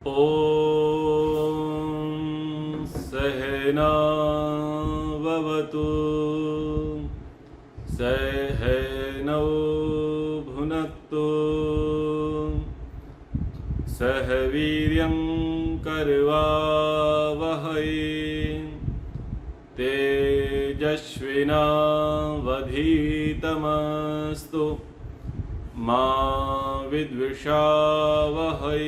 ॐ सहना भवतु सहनौ भुनक्तु सह वीर्यं करवावहै तेजस्विनावधीतमस्तु मा विद्विषावहै।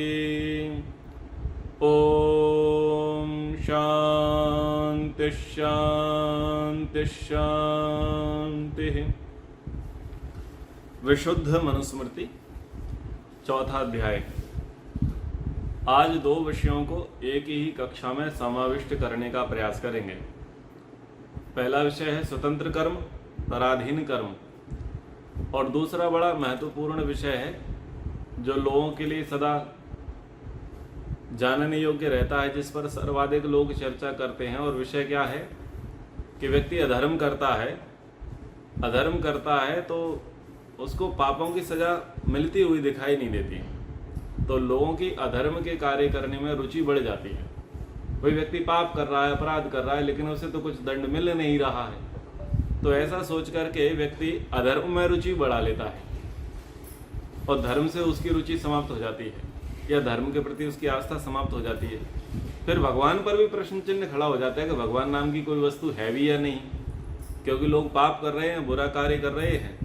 ओम शांति शांति शांति। विशुद्ध मनुस्मृति चौथा अध्याय। आज दो विषयों को एक ही कक्षा में समाविष्ट करने का प्रयास करेंगे। पहला विषय है स्वतंत्र कर्म, पराधीन कर्म, और दूसरा बड़ा महत्वपूर्ण विषय है जो लोगों के लिए सदा जानने योग्य रहता है, जिस पर सर्वाधिक लोग चर्चा करते हैं। और विषय क्या है कि व्यक्ति अधर्म करता है तो उसको पापों की सजा मिलती हुई दिखाई नहीं देती, तो लोगों की अधर्म के कार्य करने में रुचि बढ़ जाती है। कोई व्यक्ति पाप कर रहा है, अपराध कर रहा है, लेकिन उसे तो कुछ दंड मिल नहीं रहा है, तो ऐसा सोच करके व्यक्ति अधर्म में रुचि बढ़ा लेता है और धर्म से उसकी रुचि समाप्त हो जाती है, या धर्म के प्रति उसकी आस्था समाप्त हो जाती है। फिर भगवान पर भी प्रश्न चिन्ह खड़ा हो जाता है कि भगवान नाम की कोई वस्तु है भी या नहीं, क्योंकि लोग पाप कर रहे हैं, बुरा कार्य कर रहे हैं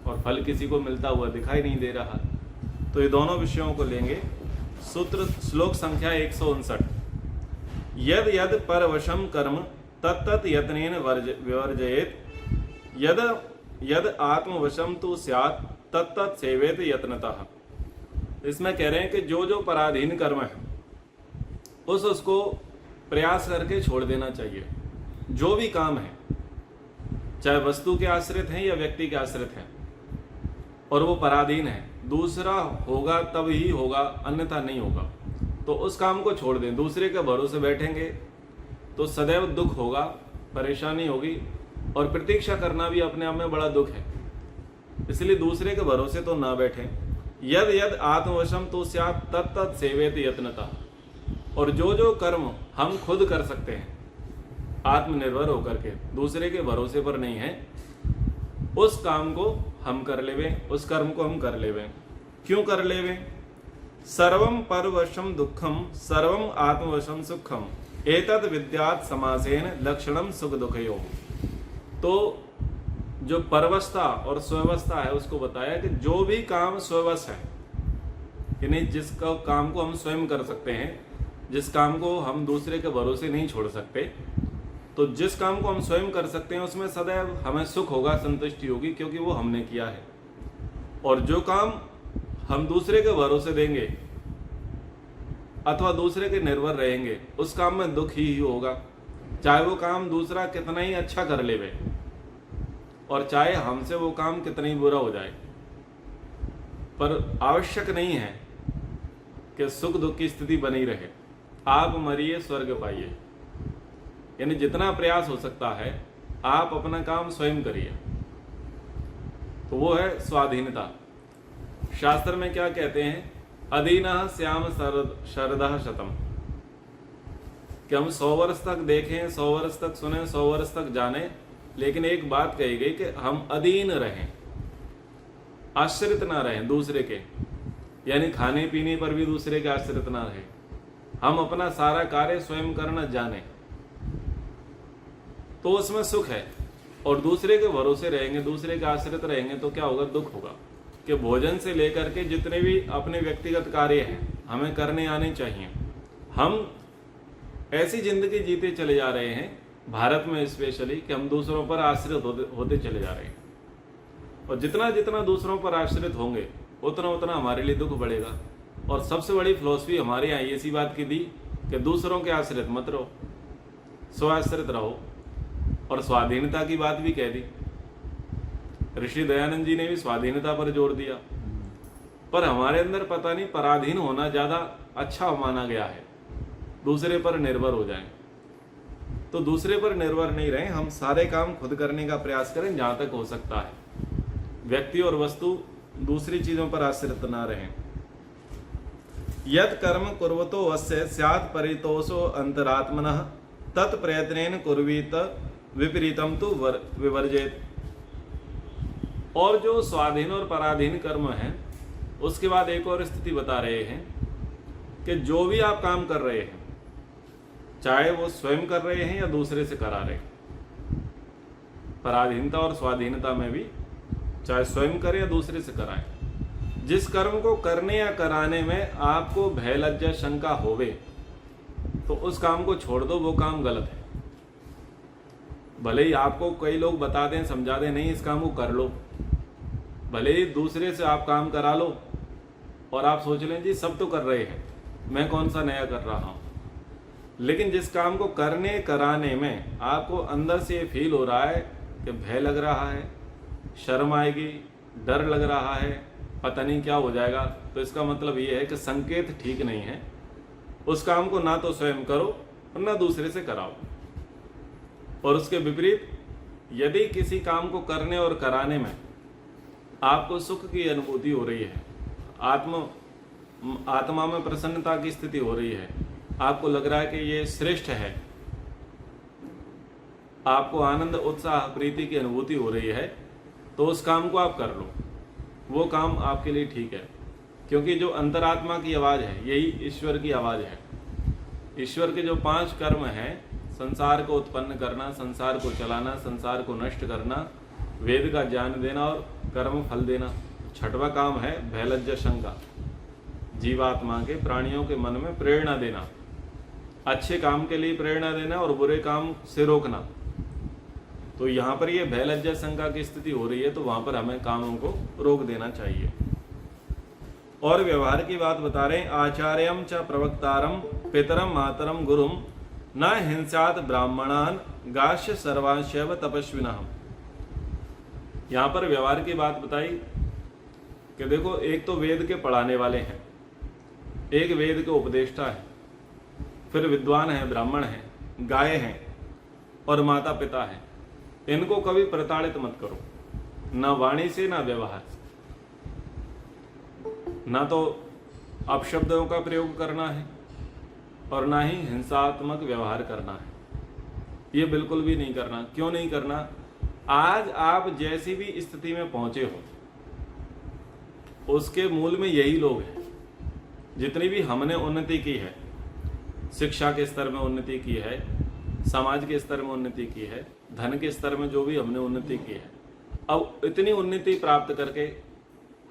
और फल किसी को मिलता हुआ दिखाई नहीं दे रहा। तो ये दोनों विषयों को लेंगे। सूत्र श्लोक संख्या 159। यद यद परवशम कर्म तत्तत् यत्नेन विवर्जयेत यद यद आत्मवशम तु स्यात् तत्तत् सेवेत यत्नतः। इसमें कह रहे हैं कि जो जो पराधीन कर्म है उसको प्रयास करके छोड़ देना चाहिए। जो भी काम है, चाहे वस्तु के आश्रित है या व्यक्ति के आश्रित है, और वो पराधीन है, दूसरा होगा तब ही होगा, अन्यथा नहीं होगा, तो उस काम को छोड़ दें। दूसरे के भरोसे बैठेंगे तो सदैव दुख होगा, परेशानी होगी, और प्रतीक्षा करना भी अपने आप में बड़ा दुख है। इसलिए दूसरे के भरोसे तो ना बैठें। यद यद आत्मवशम तो स्यात् तत्तत् सेवेत यत्नतः। और जो जो कर्म हम खुद कर सकते हैं आत्मनिर्भर होकर के, दूसरे के भरोसे पर नहीं है, उस काम को हम कर लेवें, उस कर्म को हम कर लेवें। क्यों कर लेवें? सर्वम परवशम दुखम सर्वम आत्मवशम सुखम एतत् विद्यात् समासेन लक्षणम सुख दुखयोः। तो जो परवस्था और स्वस्था है उसको बताया कि जो भी काम स्ववश है, यानी जिसका काम को हम स्वयं कर सकते हैं, जिस काम को हम दूसरे के भरोसे नहीं छोड़ सकते, तो जिस काम को हम स्वयं कर सकते हैं उसमें सदैव हमें सुख होगा, संतुष्टि होगी, क्योंकि वो हमने किया है। और जो काम हम दूसरे के भरोसे देंगे अथवा दूसरे के निर्भर रहेंगे, उस काम में दुख ही होगा, चाहे वो काम दूसरा कितना ही अच्छा कर लेवे और चाहे हमसे वो काम कितना ही बुरा हो जाए। पर आवश्यक नहीं है कि सुख दुख की स्थिति बनी रहे। आप मरिए स्वर्ग पाइए, यानी जितना प्रयास हो सकता है आप अपना काम स्वयं करिए, तो वो है स्वाधीनता। शास्त्र में क्या कहते हैं? अधीनः श्याम शरदः शतम, कि हम 100 वर्ष तक देखें, 100 वर्ष तक सुने, 100 वर्ष तक जाने, लेकिन एक बात कही गई कि हम अधीन रहें, आश्रित ना रहें दूसरे के, यानी खाने पीने पर भी दूसरे के आश्रित ना रहें। हम अपना सारा कार्य स्वयं करना जाने, तो उसमें सुख है। और दूसरे के भरोसे रहेंगे, दूसरे के आश्रित रहेंगे, तो क्या होगा? दुख होगा। कि भोजन से लेकर के जितने भी अपने व्यक्तिगत कार्य हैं हमें करने आने चाहिए। हम ऐसी जिंदगी जीते चले जा रहे हैं भारत में स्पेशली, कि हम दूसरों पर आश्रित होते चले जा रहे हैं, और जितना जितना दूसरों पर आश्रित होंगे उतना उतना हमारे लिए दुख बढ़ेगा। और सबसे बड़ी फिलॉसफी हमारे यहाँ ऐसी बात की दी कि दूसरों के आश्रित मत रहो, स्वाश्रित रहो। और स्वाधीनता की बात भी कह दी। ऋषि दयानंद जी ने भी स्वाधीनता पर जोर दिया, पर हमारे अंदर पता नहीं पराधीन होना ज्यादा अच्छा माना गया है, दूसरे पर निर्भर हो जाएं। तो दूसरे पर निर्भर नहीं रहें, हम सारे काम खुद करने का प्रयास करें जहां तक हो सकता है। व्यक्ति और वस्तु दूसरी चीजों पर आश्रित ना रहें। यत् कर्म कुर्वतो अस्य स्यात् परितोषो अंतरात्मनः तत् प्रयत्नेन कुर्वीत विपरीतम तु विवर्जेत। और जो स्वाधीन और पराधीन कर्म है उसके बाद एक और स्थिति बता रहे हैं कि जो भी आप काम कर रहे हैं, चाहे वो स्वयं कर रहे हैं या दूसरे से करा रहे हैं, पराधीनता और स्वाधीनता में भी चाहे स्वयं करें या दूसरे से कराएं, जिस कर्म को करने या कराने में आपको भय लज्जा शंका होवे तो उस काम को छोड़ दो, वो काम गलत है। भले ही आपको कई लोग बता दें, समझा दें, नहीं इस काम को कर लो, भले ही दूसरे से आप काम करा लो और आप सोच लें जी सब तो कर रहे हैं, मैं कौन सा नया कर रहा हूं, लेकिन जिस काम को करने कराने में आपको अंदर से ये फील हो रहा है कि भय लग रहा है, शर्म आएगी, डर लग रहा है, पता नहीं क्या हो जाएगा, तो इसका मतलब ये है कि संकेत ठीक नहीं है। उस काम को ना तो स्वयं करो और ना दूसरे से कराओ। और उसके विपरीत यदि किसी काम को करने और कराने में आपको सुख की अनुभूति हो रही है, आत्मा में प्रसन्नता की स्थिति हो रही है, आपको लग रहा है कि ये श्रेष्ठ है, आपको आनंद उत्साह प्रीति की अनुभूति हो रही है, तो उस काम को आप कर लो, वो काम आपके लिए ठीक है। क्योंकि जो अंतरात्मा की आवाज़ है यही ईश्वर की आवाज़ है। ईश्वर के जो 5 कर्म हैं, संसार को उत्पन्न करना, संसार को चलाना, संसार को नष्ट करना, वेद का ज्ञान देना और कर्म फल देना। 6वां काम है भय लज्जा शंका, जीवात्मा के प्राणियों के मन में प्रेरणा देना, अच्छे काम के लिए प्रेरणा देना और बुरे काम से रोकना। तो यहाँ पर ये भय लज्जा शंका की स्थिति हो रही है, तो वहां पर हमें कामों को रोक देना चाहिए। और व्यवहार की बात बता रहे हैं, आचार्यम च प्रवक्तारम पितरम मातरम गुरुम न हिंसात ब्राह्मणान गाश्य सर्वांशैव तपस्विनः। यहाँ पर व्यवहार की बात बताई कि देखो, एक तो वेद के पढ़ाने वाले हैं, एक वेद के उपदेष्टा है, फिर विद्वान है, ब्राह्मण है, गाय हैं और माता पिता है। इनको कभी प्रताड़ित मत करो, ना वाणी से ना व्यवहार से। ना तो अपशब्दों का प्रयोग करना है और ना ही हिंसात्मक व्यवहार करना है, ये बिल्कुल भी नहीं करना। क्यों नहीं करना? आज आप जैसी भी स्थिति में पहुंचे हो उसके मूल में यही लोग हैं। जितनी भी हमने उन्नति की है, शिक्षा के स्तर में उन्नति की है, समाज के स्तर में उन्नति की है, धन के स्तर में जो भी हमने उन्नति की है, अब इतनी उन्नति प्राप्त करके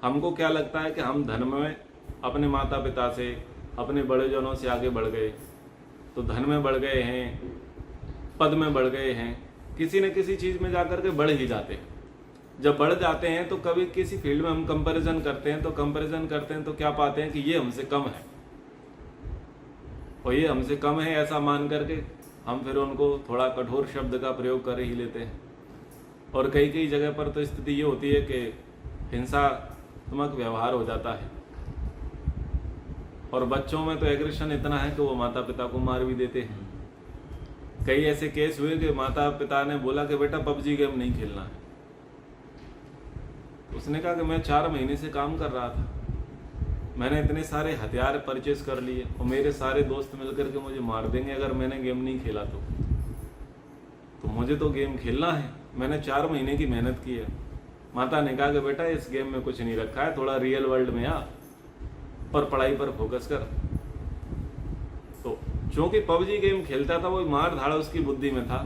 हमको क्या लगता है कि हम धन में अपने माता पिता से, अपने बड़े जनों से आगे बढ़ गए, तो धन में बढ़ गए हैं, पद में बढ़ गए हैं, किसी न किसी चीज में जाकर के बढ़ ही जाते हैं। जब बढ़ जाते हैं तो कभी किसी फील्ड में हम कंपैरिजन करते हैं, तो क्या पाते हैं कि ये हमसे कम है, और ये हमसे कम है ऐसा मान करके हम फिर उनको थोड़ा कठोर शब्द का प्रयोग कर ही लेते हैं। और कई कई जगह पर तो स्थिति ये होती है कि हिंसात्मक व्यवहार हो जाता है, और बच्चों में तो एग्रेशन इतना है कि वो माता पिता को मार भी देते हैं। कई ऐसे केस हुए कि माता पिता ने बोला कि बेटा पबजी गेम नहीं खेलना है। उसने कहा कि मैं 4 महीने से काम कर रहा था, मैंने इतने सारे हथियार परचेज कर लिए और मेरे सारे दोस्त मिलकर के मुझे मार देंगे अगर मैंने गेम नहीं खेला तो मुझे तो गेम खेलना है, मैंने 4 महीने की मेहनत की है। माता ने कहा कि बेटा इस गेम में कुछ नहीं रखा है, थोड़ा रियल वर्ल्ड में आ और पढ़ाई पर फोकस कर। तो चूंकि पबजी गेम खेलता था, वो मार धाड़ उसकी बुद्धि में था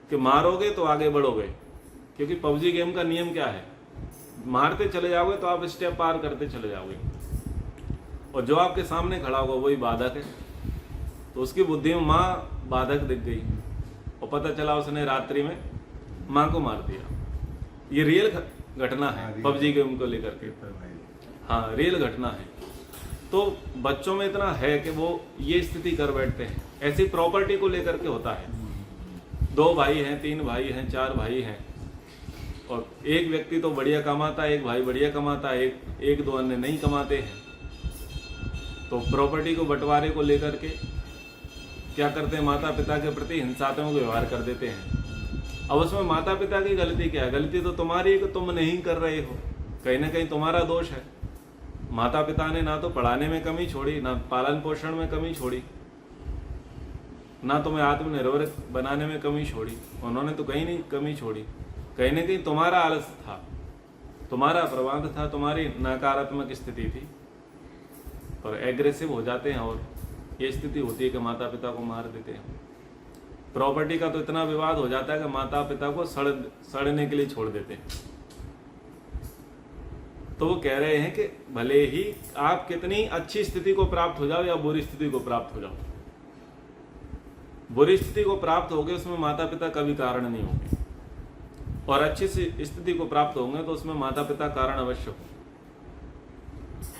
कि मारोगे तो आगे बढ़ोगे, क्योंकि पबजी गेम का नियम क्या है, मारते चले जाओगे तो आप स्टेप पार करते चले जाओगे, और जो आपके सामने खड़ा होगा वही बाधक है। तो उसकी बुद्धि में माँ बाधक दिख गई और पता चला उसने रात्रि में माँ को मार दिया। ये रियल घटना है पबजी गेम को लेकर के, हाँ रियल घटना है। तो बच्चों में इतना है कि वो ये स्थिति कर बैठते हैं। ऐसी प्रॉपर्टी को लेकर के होता है, 2 भाई हैं, 3 भाई हैं, 4 भाई हैं, और एक व्यक्ति तो बढ़िया कमाता है, एक भाई बढ़िया कमाता है, एक 2 अन्य नहीं कमाते हैं। तो प्रॉपर्टी को बंटवारे को लेकर के क्या करते हैं, माता पिता के प्रति हिंसात्मक व्यवहार कर देते हैं। अब उसमें माता पिता की गलती क्या है? गलती तो तुम्हारी है कि तुम नहीं कर रहे हो, कहीं ना कहीं तुम्हारा दोष है। माता पिता ने ना तो पढ़ाने में कमी छोड़ी, ना पालन पोषण में कमी छोड़ी, ना तुम्हें आत्मनिर्भर बनाने में कमी छोड़ी। उन्होंने तो कहीं नहीं कमी छोड़ी। कहीं ना कहीं तुम्हारा आलस था, तुम्हारा प्रबंध था, तुम्हारी नकारात्मक स्थिति थी, पर एग्रेसिव हो जाते हैं और ये स्थिति होती है कि माता पिता को मार देते हैं। प्रॉपर्टी का तो इतना विवाद हो जाता है कि माता पिता को सड़ने के लिए छोड़ देते हैं। तो वो कह रहे हैं कि भले ही आप कितनी अच्छी स्थिति को प्राप्त हो जाओ या बुरी स्थिति को प्राप्त हो जाओ, बुरी स्थिति को प्राप्त होगे उसमें माता पिता कभी कारण नहीं होंगे, और अच्छी स्थिति को प्राप्त होंगे तो उसमें माता पिता कारण अवश्य हो।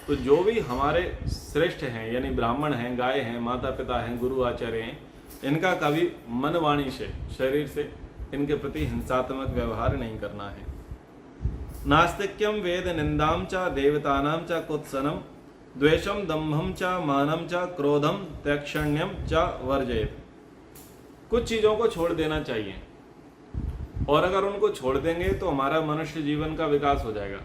तो जो भी हमारे श्रेष्ठ हैं, यानी ब्राह्मण हैं, गाय हैं, माता पिता हैं, गुरु आचार्य हैं, इनका कभी मन वाणी से, शरीर से इनके प्रति हिंसात्मक व्यवहार नहीं करना है। नास्तिक्यम वेद निंदाम च देवतानां च कुत्सनम द्वेषम दम्भम च मानम च क्रोधम तैक्षण्यम च वर्जयेत। कुछ चीजों को छोड़ देना चाहिए, और अगर उनको छोड़ देंगे तो हमारा मनुष्य जीवन का विकास हो जाएगा।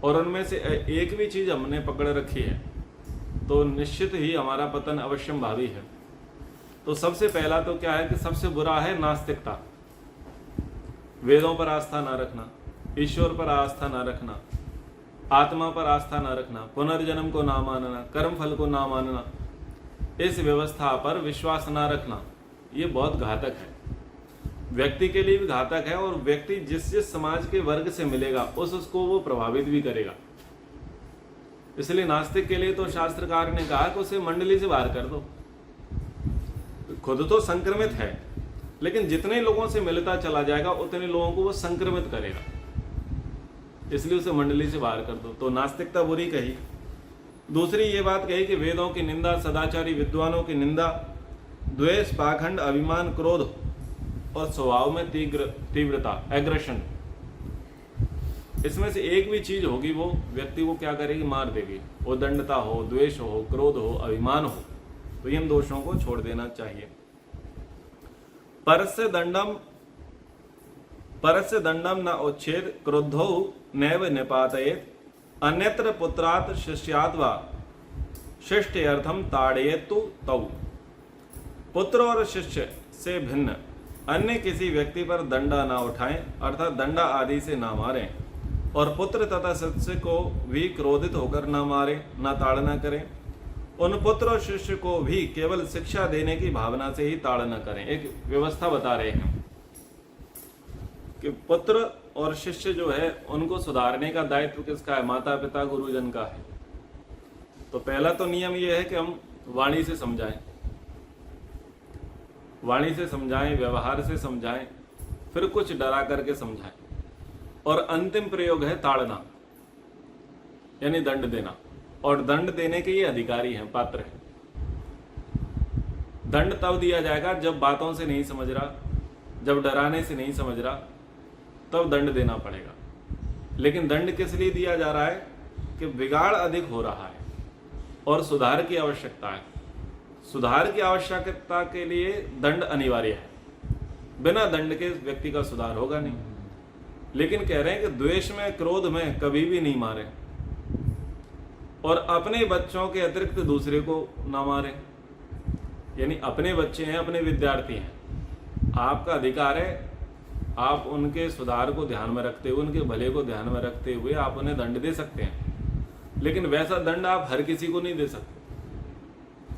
और उनमें से एक भी चीज हमने पकड़ रखी है तो निश्चित ही हमारा पतन अवश्यम भावी है। तो सबसे पहला तो क्या है कि सबसे बुरा है नास्तिकता, वेदों पर आस्था ना रखना, ईश्वर पर आस्था ना रखना, आत्मा पर आस्था ना रखना, पुनर्जन्म को ना मानना, कर्म फल को ना मानना, इस व्यवस्था पर विश्वास ना रखना, ये बहुत घातक है। व्यक्ति के लिए भी घातक है, और व्यक्ति जिस जिस समाज के वर्ग से मिलेगा उसको वो प्रभावित भी करेगा। इसलिए नास्तिक के लिए तो शास्त्रकार ने कहा कि उसे मंडली से बाहर कर दो। खुद तो संक्रमित है, लेकिन जितने लोगों से मिलता चला जाएगा उतने लोगों को वो संक्रमित करेगा, इसलिए उसे मंडली से बाहर कर दो। तो नास्तिकता बुरी कही। दूसरी ये बात कही कि वेदों की निंदा, सदाचारी विद्वानों की निंदा, द्वेष, पाखंड, अभिमान, क्रोध और स्वभाव में तीव्रता, एग्रेशन, इसमें से एक भी चीज होगी वो व्यक्ति को क्या करेगी, मार देगी। वो दंडता हो, द्वेष हो, क्रोध हो, अभिमान हो, तो इन दोषों को छोड़ देना चाहिए। परस्य दंडम न उच्छेद क्रुद्धो नैव निपातयेत अन्यत्र पुत्रात् शिष्यात् वा शिष्टयर्थम ताड़येतु तौ। पुत्र और शिष्य से भिन्न अन्य किसी व्यक्ति पर दंडा ना उठाएं, अर्थात दंडा आदि से ना मारें, और पुत्र तथा शिष्य को भी क्रोधित होकर ना मारें, ना ताड़ना करें। उन पुत्र और शिष्य को भी केवल शिक्षा देने की भावना से ही ताड़ना करें। एक व्यवस्था बता रहे हैं कि पुत्र और शिष्य जो है उनको सुधारने का दायित्व किसका है, माता पिता गुरुजन का है। तो पहला तो नियम यह है कि हम वाणी से समझाएं, वाणी से समझाएं, व्यवहार से समझाएं, फिर कुछ डरा करके समझाएं। और अंतिम प्रयोग है ताड़ना, यानी दंड देना, और दंड देने के ये अधिकारी हैं, पात्र हैं। दंड तब दिया जाएगा जब बातों से नहीं समझ रहा, जब डराने से नहीं समझ रहा, तब दंड देना पड़ेगा। लेकिन दंड किस लिए दिया जा रहा है कि बिगाड़ अधिक हो रहा है और सुधार की आवश्यकता है। सुधार की आवश्यकता के लिए दंड अनिवार्य है, बिना दंड के व्यक्ति का सुधार होगा नहीं। लेकिन कह रहे हैं कि द्वेष में, क्रोध में कभी भी नहीं मारे, और अपने बच्चों के अतिरिक्त दूसरे को ना मारे। यानी अपने बच्चे हैं, अपने विद्यार्थी हैं, आपका अधिकार है, आप उनके सुधार को ध्यान में रखते हुए, उनके भले को ध्यान में रखते हुए आप उन्हें दंड दे सकते हैं। लेकिन वैसा दंड आप हर किसी को नहीं दे सकते,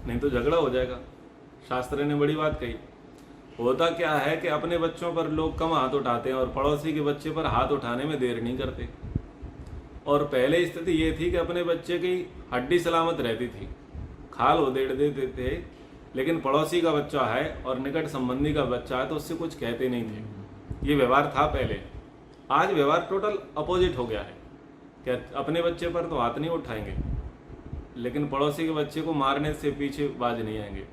नहीं तो झगड़ा हो जाएगा। शास्त्र ने बड़ी बात कही। होता क्या है कि अपने बच्चों पर लोग कम हाथ उठाते हैं और पड़ोसी के बच्चे पर हाथ उठाने में देर नहीं करते। और पहले स्थिति ये थी कि अपने बच्चे की हड्डी सलामत रहती थी, खाल उधेड़ देते थे, लेकिन पड़ोसी का बच्चा है और निकट संबंधी का बच्चा है तो उससे कुछ कहते नहीं थे। ये व्यवहार था पहले। आज व्यवहार टोटल अपोजिट हो गया है कि अपने बच्चे पर तो हाथ नहीं उठाएंगे, लेकिन पड़ोसी के बच्चे को मारने से पीछे बाज नहीं आएंगे।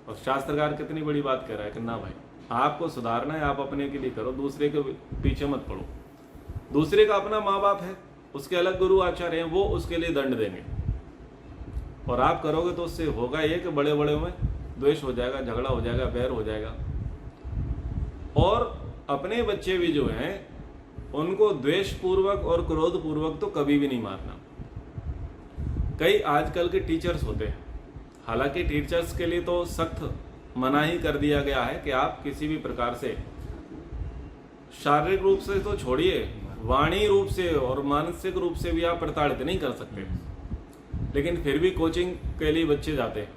और शास्त्रकार कितनी बड़ी बात कह रहा है कि ना भाई, आपको सुधारना है, आप अपने के लिए करो, दूसरे के पीछे मत पड़ो। दूसरे का अपना माँ बाप है, उसके अलग गुरु आचार्य हैं, वो उसके लिए दंड देंगे, और आप करोगे तो उससे होगा ये कि बड़े बड़े में द्वेष हो जाएगा, झगड़ा हो जाएगा, बैर हो जाएगा। और अपने बच्चे भी जो हैं उनको द्वेष पूर्वक और क्रोध पूर्वक तो कभी भी नहीं मारना। कई आजकल के टीचर्स होते हैं, हालांकि टीचर्स के लिए तो सख्त मना ही कर दिया गया है कि आप किसी भी प्रकार से शारीरिक रूप से तो छोड़िए, वाणी रूप से और मानसिक रूप से भी आप प्रताड़ित नहीं कर सकते। लेकिन फिर भी कोचिंग के लिए बच्चे जाते हैं,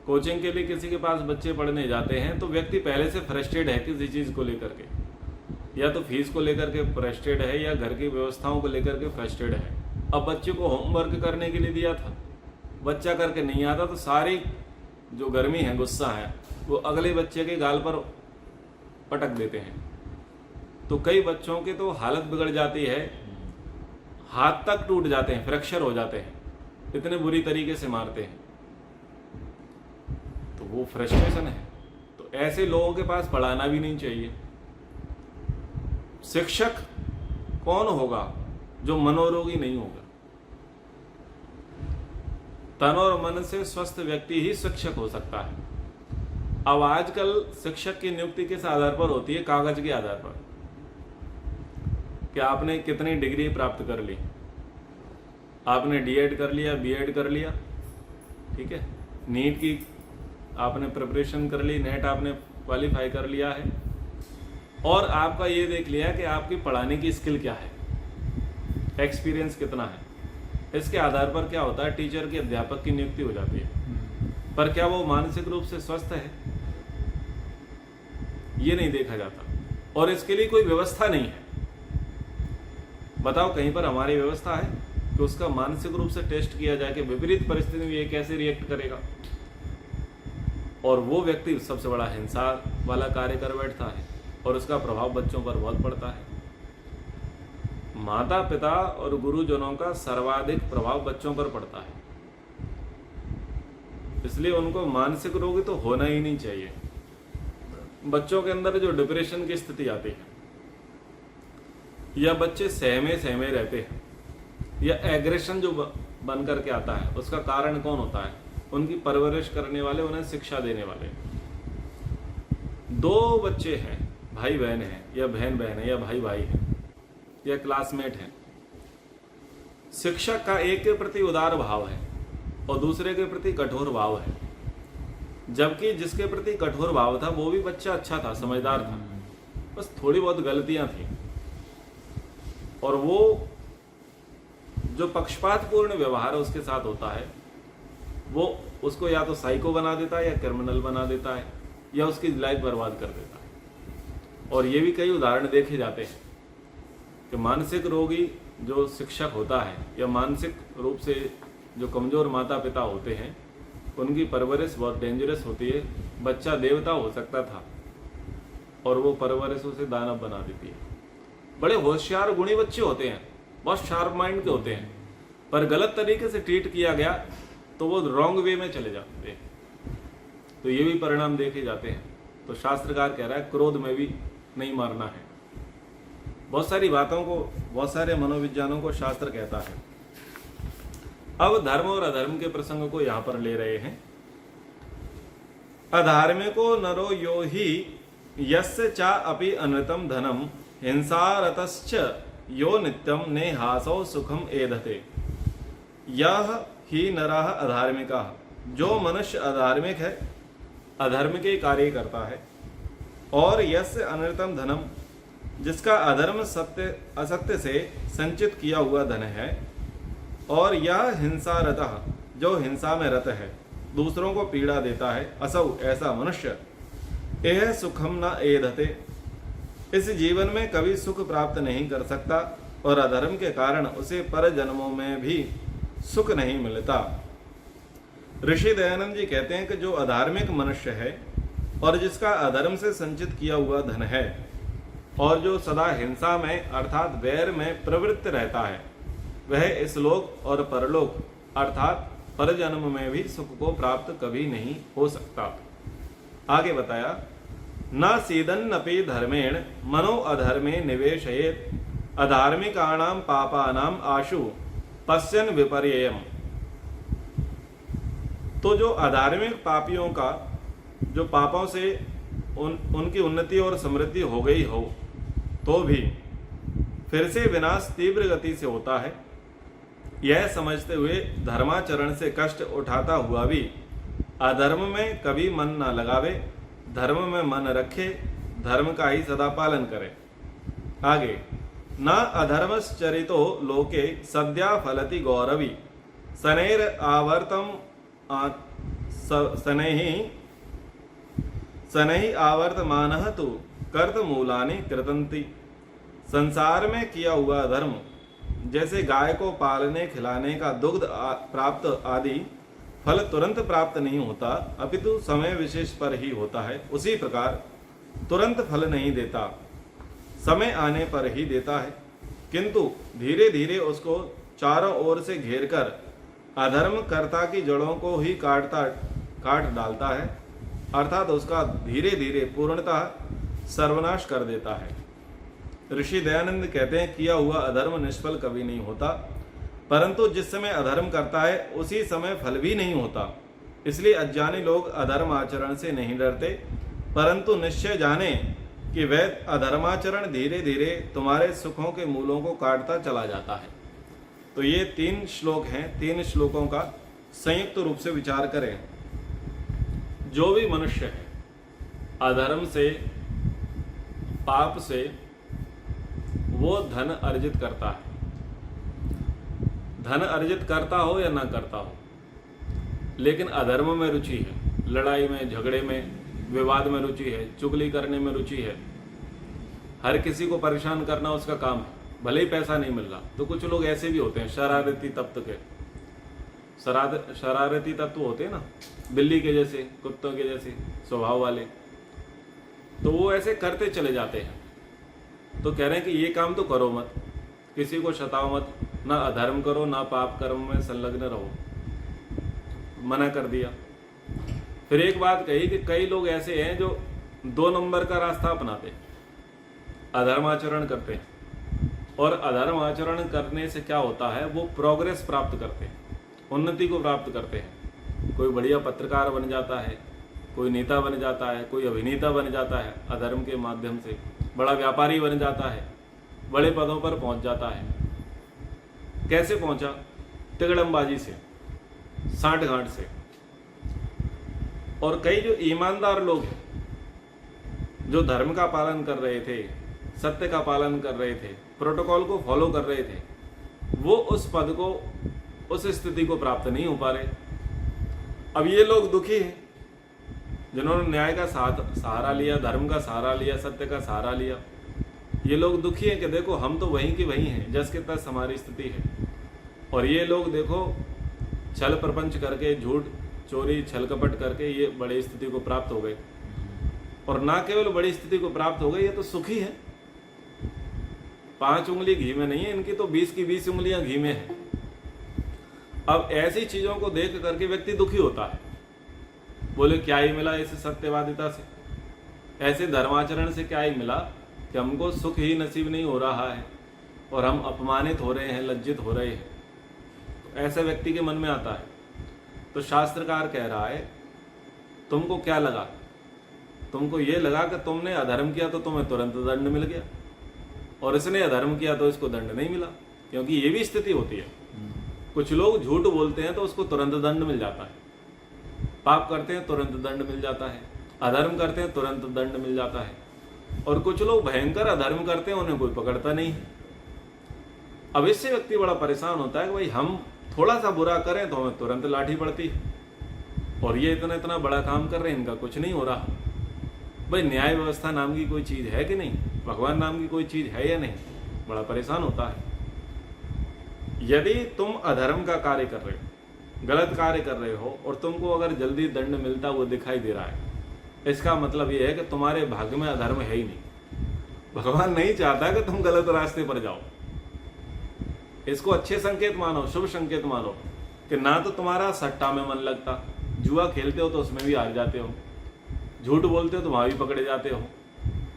कोचिंग के लिए किसी के पास बच्चे पढ़ने जाते हैं तो व्यक्ति पहले से फ्रस्ट्रेट है किसी चीज़ को लेकर के, या तो फीस को लेकर के फ्रस्ट्रेट है या घर की व्यवस्थाओं को लेकर के फ्रस्ट्रेट है। अब बच्चे को होमवर्क करने के लिए दिया था, बच्चा करके नहीं आता तो सारी जो गर्मी है, गुस्सा है, वो अगले बच्चे के गाल पर पटक देते हैं। तो कई बच्चों के तो हालत बिगड़ जाती है, हाथ तक टूट जाते हैं, फ्रैक्चर हो जाते हैं, इतने बुरी तरीके से मारते हैं। तो वो फ्रस्ट्रेशन है। तो ऐसे लोगों के पास पढ़ाना भी नहीं चाहिए। शिक्षक कौन होगा जो मनोरोगी नहीं होगा? तन और मन से स्वस्थ व्यक्ति ही शिक्षक हो सकता है। अब आजकल शिक्षक की नियुक्ति किस आधार पर होती है? कागज के आधार पर कि आपने कितनी डिग्री प्राप्त कर ली, आपने डीएड कर लिया, बीएड कर लिया, ठीक है, नीट की आपने प्रिपरेशन कर ली, नेट आपने क्वालिफाई कर लिया है, और आपका ये देख लिया कि आपकी पढ़ाने की स्किल क्या है, एक्सपीरियंस कितना है। इसके आधार पर क्या होता है, टीचर की, अध्यापक की नियुक्ति हो जाती है। पर क्या वो मानसिक रूप से स्वस्थ है, ये नहीं देखा जाता, और इसके लिए कोई व्यवस्था नहीं है। बताओ कहीं पर हमारी व्यवस्था है कि उसका मानसिक रूप से टेस्ट किया जाए कि विपरीत परिस्थिति में ये कैसे रिएक्ट करेगा, और वो व्यक्ति सबसे बड़ा हिंसा वाला कार्य कर बैठता है और उसका प्रभाव बच्चों पर बहुत पड़ता है। माता पिता और गुरुजनों का सर्वाधिक प्रभाव बच्चों पर पड़ता है, इसलिए उनको मानसिक रोगी तो होना ही नहीं चाहिए। बच्चों के अंदर जो डिप्रेशन की स्थिति आती है, या बच्चे सहमे रहते हैं, या एग्रेशन जो बन करके आता है, उसका कारण कौन होता है? उनकी परवरिश करने वाले, उन्हें शिक्षा देने वाले। दो बच्चे हैं, भाई बहन है, या बहन बहन है, या भाई भाई है, या क्लासमेट है। शिक्षक का एक के प्रति उदार भाव है और दूसरे के प्रति कठोर भाव है, जबकि जिसके प्रति कठोर भाव था वो भी बच्चा अच्छा था, समझदार था, बस थोड़ी बहुत गलतियां थी, और वो जो पक्षपातपूर्ण व्यवहार उसके साथ होता है वो उसको या तो साइको बना देता है, या क्रिमिनल बना देता है, या उसकी लाइफ बर्बाद कर देता है। और ये भी कई उदाहरण देखे जाते हैं कि मानसिक रोगी जो शिक्षक होता है, या मानसिक रूप से जो कमजोर माता पिता होते हैं, उनकी परवरिश बहुत डेंजरस होती है। बच्चा देवता हो सकता था और वो परवरिश उसे दानव बना देती है। बड़े होशियार गुणी बच्चे होते हैं, बहुत शार्प माइंड के होते हैं, पर गलत तरीके से ट्रीट किया गया तो वो रॉन्ग वे में चले जाते हैं। तो ये भी परिणाम देखे जाते हैं। तो शास्त्रकार कह रहा है क्रोध में भी नहीं मारना है। बहुत सारी बातों को, बहुत सारे मनोविज्ञानों को शास्त्र कहता है। अब धर्म और अधर्म के प्रसंग को यहां पर ले रहे हैं। अधार्मिको नरो यो ही यस्य चा अपि अनृतम धनम हिंसारतश्च यो नित्यम नेहासो सुखम एधते। यह ही नरः अधार्मिका। जो मनुष्य अधार्मिक है, अधर्म के कार्य करता है, और यस्य अनृतम धनम, जिसका अधर्म सत्य असत्य से संचित किया हुआ धन है, और यह हिंसा रतः, जो हिंसा में रत है, दूसरों को पीड़ा देता है, असौ, ऐसा मनुष्य, यह सुखम न एधते, इस जीवन में कभी सुख प्राप्त नहीं कर सकता, और अधर्म के कारण उसे पर जन्मों में भी सुख नहीं मिलता। ऋषि दयानंद जी कहते हैं कि जो अधार्मिक मनुष्य है और जिसका अधर्म से संचित किया हुआ धन है, और जो सदा हिंसा में अर्थात वैर में प्रवृत्त रहता है, वह इस लोक और परलोक अर्थात परजन्म में भी सुख को प्राप्त कभी नहीं हो सकता। आगे बताया, न सीदन्नपि धर्मेण मनो अधर्मे निवेशयेत्, अधार्मिकाणां पापानां आशु पश्यन् विपर्ययम्। तो जो अधार्मिक पापियों का, जो पापों से उनकी उन्नति और समृद्धि हो गई हो तो भी फिर से विनाश तीव्र गति से होता है, यह समझते हुए धर्माचरण से कष्ट उठाता हुआ भी अधर्म में कभी मन न लगावे, धर्म में मन रखे, धर्म का ही सदा पालन करे। आगे, न अधर्मश्चरितो लोके सद्या फलति गौरवी, शनैर आवर्तम शनैः आवर्तमानः तु कर्तमूलानि कृतन्ति। संसार में किया हुआ धर्म, जैसे गाय को पालने खिलाने का दुग्ध प्राप्त आदि फल तुरंत प्राप्त नहीं होता, अपितु समय विशेष पर ही होता है, उसी प्रकार तुरंत फल नहीं देता, समय आने पर ही देता है, किंतु धीरे धीरे उसको चारों ओर से घेरकर अधर्म कर्ता की जड़ों को ही काट डालता है, अर्थात उसका धीरे धीरे पूर्णतः सर्वनाश कर देता है। ऋषि दयानंद कहते हैं, किया हुआ अधर्म निष्फल कभी नहीं होता, परंतु जिस समय अधर्म करता है उसी समय फल भी नहीं होता। इसलिए अज्ञानी लोग अधर्म आचरण से नहीं डरते, परंतु निश्चय जाने कि वह अधर्माचरण धीरे धीरे तुम्हारे सुखों के मूलों को काटता चला जाता है। तो ये 3 श्लोक हैं, 3 श्लोकों का संयुक्त रूप से विचार करें। जो भी मनुष्य है अधर्म से, पाप से वो धन अर्जित करता है, धन अर्जित करता हो या ना करता हो, लेकिन अधर्म में रुचि है, लड़ाई में, झगड़े में, विवाद में रुचि है, चुगली करने में रुचि है, हर किसी को परेशान करना उसका काम है, भले ही पैसा नहीं मिल रहा। तो कुछ लोग ऐसे भी होते हैं शरारती तत्व के, शरारती तत्व होते हैं ना, बिल्ली के जैसे, कुत्तों के जैसे स्वभाव वाले, तो वो ऐसे करते चले जाते हैं। तो कह रहे हैं कि ये काम तो करो मत, किसी को सताओ मत, ना अधर्म करो, ना पाप कर्म में संलग्न रहो, मना कर दिया। फिर एक बात कही कि कई लोग ऐसे हैं जो 2 नंबर का रास्ता अपनाते हैं, अधर्माचरण करते हैं, और अधर्माचरण करने से क्या होता है, वो प्रोग्रेस प्राप्त करते हैं, उन्नति को प्राप्त करते हैं। कोई बढ़िया पत्रकार बन जाता है, कोई नेता बन जाता है, कोई अभिनेता बन जाता है, अधर्म के माध्यम से बड़ा व्यापारी बन जाता है, बड़े पदों पर पहुंच जाता है। कैसे पहुंचा? तिगड़मबाजी से, सांठगांठ से। और कई जो ईमानदार लोग हैं, जो धर्म का पालन कर रहे थे, सत्य का पालन कर रहे थे, प्रोटोकॉल को फॉलो कर रहे थे, वो उस पद को, उस स्थिति को प्राप्त नहीं हो पा रहे। अब ये लोग दुखी हैं जिन्होंने न्याय का सहारा लिया, धर्म का सहारा लिया, सत्य का सहारा लिया। ये लोग दुखी हैं कि देखो हम तो वहीं की वहीं हैं, जस के तस हमारी स्थिति है। और ये लोग देखो छल प्रपंच करके, झूठ चोरी छल कपट करके ये बड़ी स्थिति को प्राप्त हो गए। और ना केवल बड़ी स्थिति को प्राप्त हो गए, ये तो सुखी है। 5 उंगली घी में नहीं है इनकी, तो 20 की 20 उंगलियां घी में है। अब ऐसी चीजों को देख करके व्यक्ति दुखी होता है, बोले क्या ही मिला इस सत्यवादिता से, ऐसे धर्माचरण से क्या ही मिला कि हमको सुख ही नसीब नहीं हो रहा है और हम अपमानित हो रहे हैं, लज्जित हो रहे हैं। तो ऐसे व्यक्ति के मन में आता है। तो शास्त्रकार कह रहा है, तुमको क्या लगा? तुमको ये लगा कि तुमने अधर्म किया तो तुम्हें तुरंत दंड मिल गया, और इसने अधर्म किया तो इसको दंड नहीं मिला। क्योंकि ये भी स्थिति होती है, कुछ लोग झूठ बोलते हैं तो उसको तुरंत दंड मिल जाता है, पाप करते हैं तुरंत दंड मिल जाता है, अधर्म करते हैं तुरंत दंड मिल जाता है, और कुछ लोग भयंकर अधर्म करते हैं, उन्हें कोई पकड़ता नहीं है। अब इससे व्यक्ति बड़ा परेशान होता है कि भाई हम थोड़ा सा बुरा करें तो हमें तुरंत लाठी पड़ती है, और ये इतना इतना बड़ा काम कर रहे हैं, इनका कुछ नहीं हो रहा। भाई न्याय व्यवस्था नाम की कोई चीज है कि नहीं, भगवान नाम की कोई चीज है या नहीं, बड़ा परेशान होता है। यदि तुम अधर्म का कार्य कर रहे हो, गलत कार्य कर रहे हो, और तुमको अगर जल्दी दंड मिलता हुआ दिखाई दे रहा है, इसका मतलब यह है कि तुम्हारे भाग्य में अधर्म है ही नहीं। भगवान नहीं चाहता कि तुम गलत रास्ते पर जाओ। इसको अच्छे संकेत मानो, शुभ संकेत मानो कि ना तो तुम्हारा सट्टा में मन लगता, जुआ खेलते हो तो उसमें भी हार जाते हो, झूठ बोलते हो तो वहां भी पकड़े जाते हो,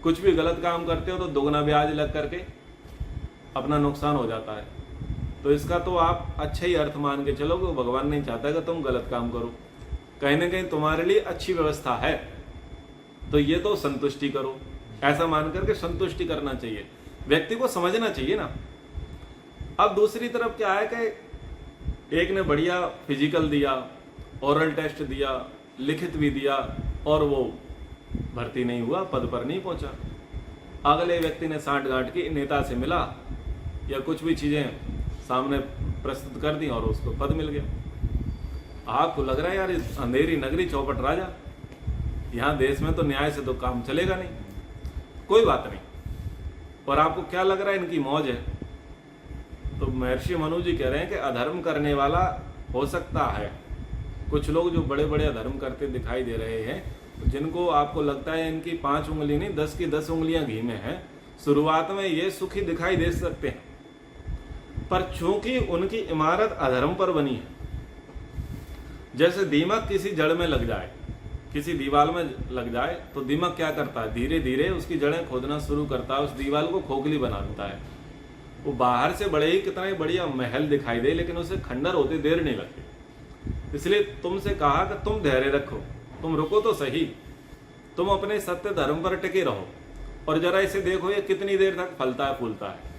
कुछ भी गलत काम करते हो तो दोगुना ब्याज लग करके अपना नुकसान हो जाता है। तो इसका तो आप अच्छा ही अर्थ मान के चलो कि भगवान नहीं चाहता कि तुम गलत काम करो, कहीं ना कहीं तुम्हारे लिए अच्छी व्यवस्था है, तो ये तो संतुष्टि करो। ऐसा मान करके संतुष्टि करना चाहिए, व्यक्ति को समझना चाहिए ना। अब दूसरी तरफ क्या है कि एक ने बढ़िया फिजिकल दिया, ओरल टेस्ट दिया, लिखित भी दिया, और वो भर्ती नहीं हुआ, पद पर नहीं पहुंचा। अगले व्यक्ति ने सांठ गांठ की, नेता से मिला या कुछ भी चीजें सामने प्रस्तुत कर दी और उसको पद मिल गया। आपको लग रहा है यार इस अंधेरी नगरी चौपट राजा, यहाँ देश में तो न्याय से तो काम चलेगा नहीं, कोई बात नहीं। और आपको क्या लग रहा है इनकी मौज है? तो महर्षि मनु जी कह रहे हैं कि अधर्म करने वाला हो सकता है। कुछ लोग जो बड़े बड़े अधर्म करते दिखाई दे रहे हैं, जिनको आपको लगता है इनकी 5 उंगली नहीं 10 की 10 उंगलियां घी में है, शुरुआत में ये सुखी दिखाई दे सकते हैं, पर चूंकि उनकी इमारत अधर्म पर बनी है, जैसे दीमक किसी जड़ में लग जाए, किसी दीवार में लग जाए, तो दीमक क्या करता है, धीरे धीरे उसकी जड़ें खोदना शुरू करता है, उस दीवार को खोखली बना देता है। वो बाहर से बड़े ही कितना ही बढ़िया महल दिखाई दे, लेकिन उसे खंडर होते देर नहीं लगती। इसलिए तुमसे कहा कि तुम धैर्य रखो, तुम रुको तो सही, तुम अपने सत्य धर्म पर टिके रहो, और जरा इसे देखो ये कितनी देर तक फलता है फूलता है।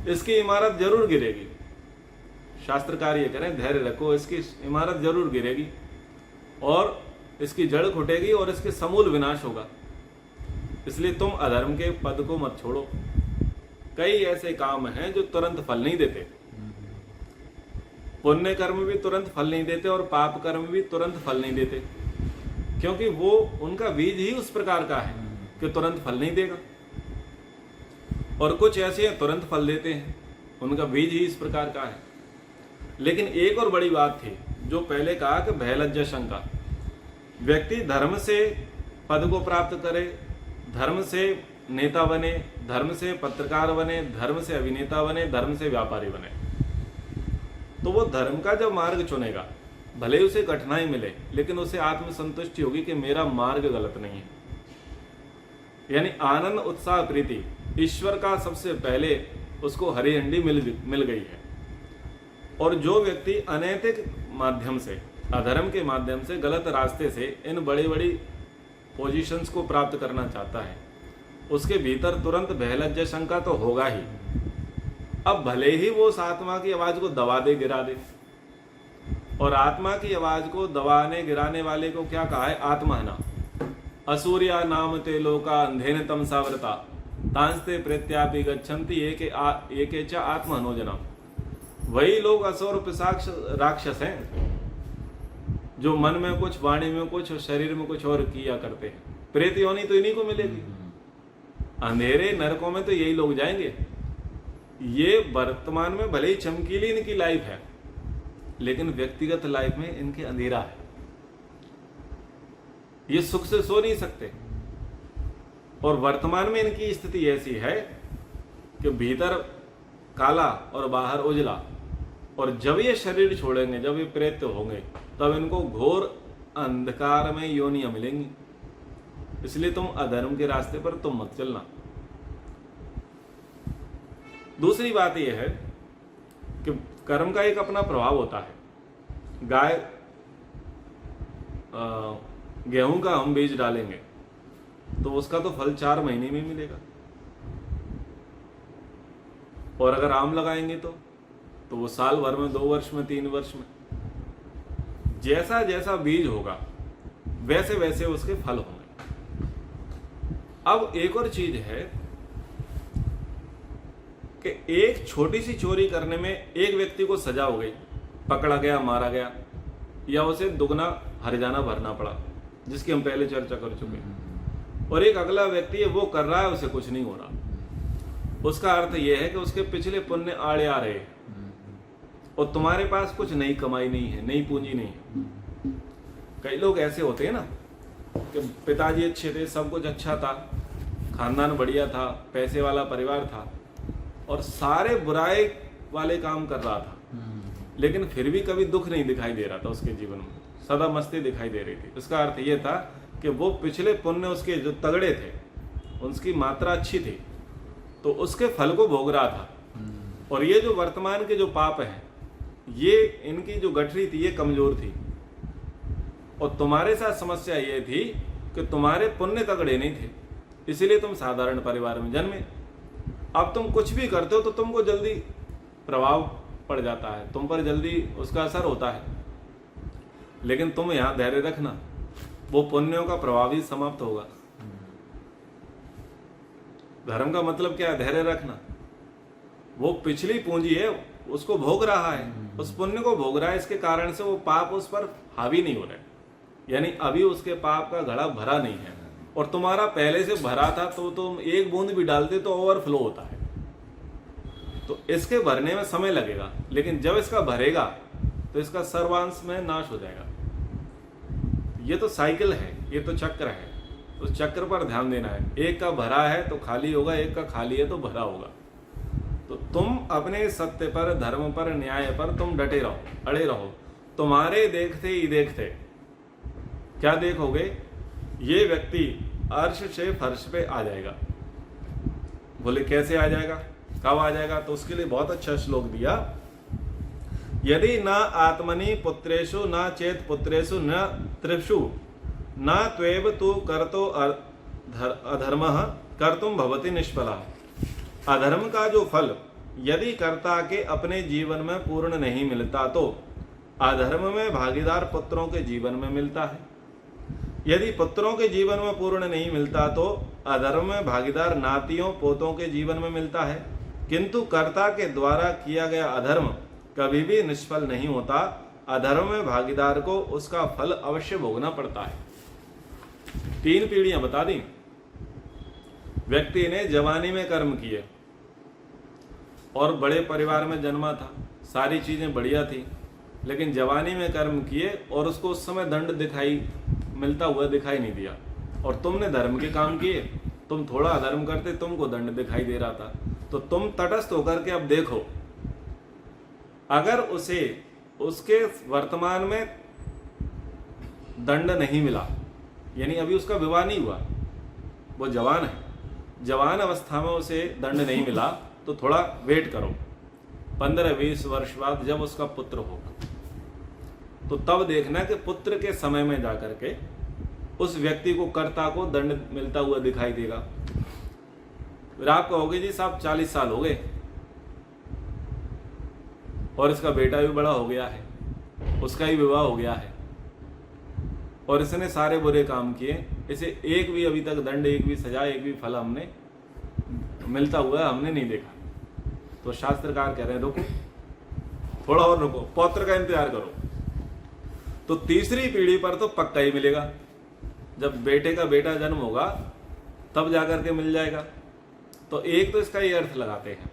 इसकी इमारत जरूर गिरेगी। शास्त्रकार ये करें धैर्य रखो, इसकी इमारत जरूर गिरेगी और इसकी जड़ घुटेगी और इसके समूल विनाश होगा। इसलिए तुम अधर्म के पद को मत छोड़ो। कई ऐसे काम हैं जो तुरंत फल नहीं देते। पुण्य कर्म भी तुरंत फल नहीं देते और पाप कर्म भी तुरंत फल नहीं देते, क्योंकि वो उनका बीज ही उस प्रकार का है कि तुरंत फल नहीं देगा। और कुछ ऐसे तुरंत फल देते हैं, उनका बीज ही इस प्रकार का है। लेकिन एक और बड़ी बात थी जो पहले कहा कि भय लज्जा शंका। व्यक्ति धर्म से पद को प्राप्त करे, धर्म से नेता बने, धर्म से पत्रकार बने, धर्म से अभिनेता बने, धर्म से व्यापारी बने, तो वो धर्म का जब मार्ग चुनेगा, भले उसे कठिनाई मिले, लेकिन उसे आत्मसंतुष्टि होगी कि मेरा मार्ग गलत नहीं है। यानी आनंद उत्साह प्रीति ईश्वर का सबसे पहले उसको हरी झंडी मिल गई है। और जो व्यक्ति अनैतिक माध्यम से, अधर्म के माध्यम से, गलत रास्ते से इन बड़ी बड़ी पोजीशंस को प्राप्त करना चाहता है, उसके भीतर तुरंत भय लज्जा शंका तो होगा ही। अब भले ही वो उस आत्मा की आवाज को दबा दे, गिरा दे, और आत्मा की आवाज को दबाने गिराने वाले को क्या कहा है, आत्महना। असूर्या नाम ते लोका अंधेन तमसावृता तांस्ते प्रत्यापि गच्छन्ति एके च आत्महनोजना। वही लोग असुर पिशाच राक्षस हैं जो मन में कुछ, वाणी में कुछ और शरीर में कुछ और किया करते हैं। प्रेत योनि तो इन्हीं को मिलेगी। अंधेरे नरकों में तो यही लोग जाएंगे। ये वर्तमान में भले ही चमकीली इनकी लाइफ है, लेकिन व्यक्तिगत लाइफ में इनके अंधेरा है। ये सुख से सो नहीं सकते। और वर्तमान में इनकी स्थिति ऐसी है कि भीतर काला और बाहर उजला। और जब ये शरीर छोड़ेंगे, जब ये प्रेत होंगे, तब इनको घोर अंधकार में योनियां मिलेंगी। इसलिए तुम अधर्म के रास्ते पर तुम मत चलना। दूसरी बात यह है कि कर्म का एक अपना प्रभाव होता है। गाय गेहूं का हम बीज डालेंगे तो उसका तो फल 4 महीने में मिलेगा, और अगर आम लगाएंगे तो वो साल भर में, 2 वर्ष में, 3 वर्ष में। जैसा जैसा बीज होगा वैसे वैसे उसके फल होंगे। अब एक और चीज है कि एक छोटी सी चोरी करने में एक व्यक्ति को सजा हो गई, पकड़ा गया, मारा गया, या उसे दुगना हर्जाना भरना पड़ा, जिसकी हम पहले चर्चा कर चुके हैं। और एक अगला व्यक्ति है, वो कर रहा है, उसे कुछ नहीं हो रहा। उसका अर्थ यह है कि उसके पिछले पुण्य आड़े आ रहे हैं और तुम्हारे पास कुछ नई कमाई नहीं है, नई पूंजी नहीं है। कई लोग ऐसे होते हैं ना कि पिताजी अच्छे थे, सब कुछ अच्छा था, खानदान बढ़िया था, पैसे वाला परिवार था, और सारे बुराई वाले काम कर रहा था, लेकिन फिर भी कभी दुख नहीं दिखाई दे रहा था उसके जीवन में, सदा मस्ती दिखाई दे रही थी। उसका अर्थ यह था कि वो पिछले पुण्य उसके जो तगड़े थे, उसकी मात्रा अच्छी थी, तो उसके फल को भोग रहा था। और ये जो वर्तमान के जो पाप हैं, ये इनकी जो गठरी थी, ये कमजोर थी। और तुम्हारे साथ समस्या ये थी कि तुम्हारे पुण्य तगड़े नहीं थे, इसीलिए तुम साधारण परिवार में जन्मे। अब तुम कुछ भी करते हो तो तुमको जल्दी प्रभाव पड़ जाता है, तुम पर जल्दी उसका असर होता है। लेकिन तुम यहाँ धैर्य रखना, वो पुण्यों का प्रभाव ही समाप्त होगा। धर्म का मतलब क्या है? धैर्य रखना। वो पिछली पूंजी है, उसको भोग रहा है, उस पुण्य को भोग रहा है, इसके कारण से वो पाप उस पर हावी नहीं हो रहे, यानी अभी उसके पाप का घड़ा भरा नहीं है। और तुम्हारा पहले से भरा था तो तुम एक बूंद भी डालते तो ओवरफ्लो होता है। तो इसके भरने में समय लगेगा, लेकिन जब इसका भरेगा तो इसका सर्वांश में नाश हो जाएगा। ये तो साइकिल है, ये तो चक्र है, उस चक्र पर ध्यान देना है। एक का भरा है तो खाली होगा, एक का खाली है तो भरा होगा। तो तुम अपने सत्य पर, धर्म पर, न्याय पर तुम डटे रहो, अड़े रहो। तुम्हारे देखते ही देखते क्या देखोगे? ये व्यक्ति अर्श से फर्श पे आ जाएगा। बोले कैसे आ जाएगा, कब आ जाएगा? तो उसके लिए बहुत अच्छा श्लोक दिया। यदि न आत्मनि पुत्रेषु न चेत पुत्रेषु न त्रिषु न त्वेव तु कर्तो अधर्मः कर्तुम भवति निष्फलः। अधर्म का जो फल यदि कर्ता के अपने जीवन में पूर्ण नहीं मिलता तो अधर्म में भागीदार पुत्रों के जीवन में मिलता है। यदि पुत्रों के जीवन में पूर्ण नहीं मिलता तो अधर्म में भागीदार नातियों पोतों के जीवन में मिलता है। किंतु कर्ता के द्वारा किया गया अधर्म कभी भी निष्फल नहीं होता। अधर्म में भागीदार को उसका फल अवश्य भोगना पड़ता है। 3 पीढ़ियां बता दी। व्यक्ति ने जवानी में कर्म किए और बड़े परिवार में जन्मा था, सारी चीजें बढ़िया थी, लेकिन जवानी में कर्म किए और उसको उस समय दंड मिलता हुआ दिखाई नहीं दिया। और तुमने धर्म के काम किए, तुम थोड़ा अधर्म करते, तुमको दंड दिखाई दे रहा था। तो तुम तटस्थ होकर के अब देखो, अगर उसे उसके वर्तमान में दंड नहीं मिला, यानी अभी उसका विवाह नहीं हुआ, वो जवान है, जवान अवस्था में उसे दंड नहीं मिला, तो थोड़ा वेट करो। 15-20 वर्ष बाद जब उसका पुत्र होगा तो तब देखना कि पुत्र के समय में जाकर के उस व्यक्ति को, कर्ता को दंड मिलता हुआ दिखाई देगा। फिर आप कहोगे जी साहब 40 साल हो गए और इसका बेटा भी बड़ा हो गया है, उसका ही विवाह हो गया है और इसने सारे बुरे काम किए, इसे एक भी अभी तक दंड, एक भी सजा, एक भी फल हमने मिलता हुआ हमने नहीं देखा। तो शास्त्रकार कह रहे हैं रुको, थोड़ा और रुको, पौत्र का इंतजार करो। तो तीसरी पीढ़ी पर तो पक्का ही मिलेगा। जब बेटे का बेटा जन्म होगा तब जाकर के मिल जाएगा। तो एक तो इसका ये अर्थ लगाते हैं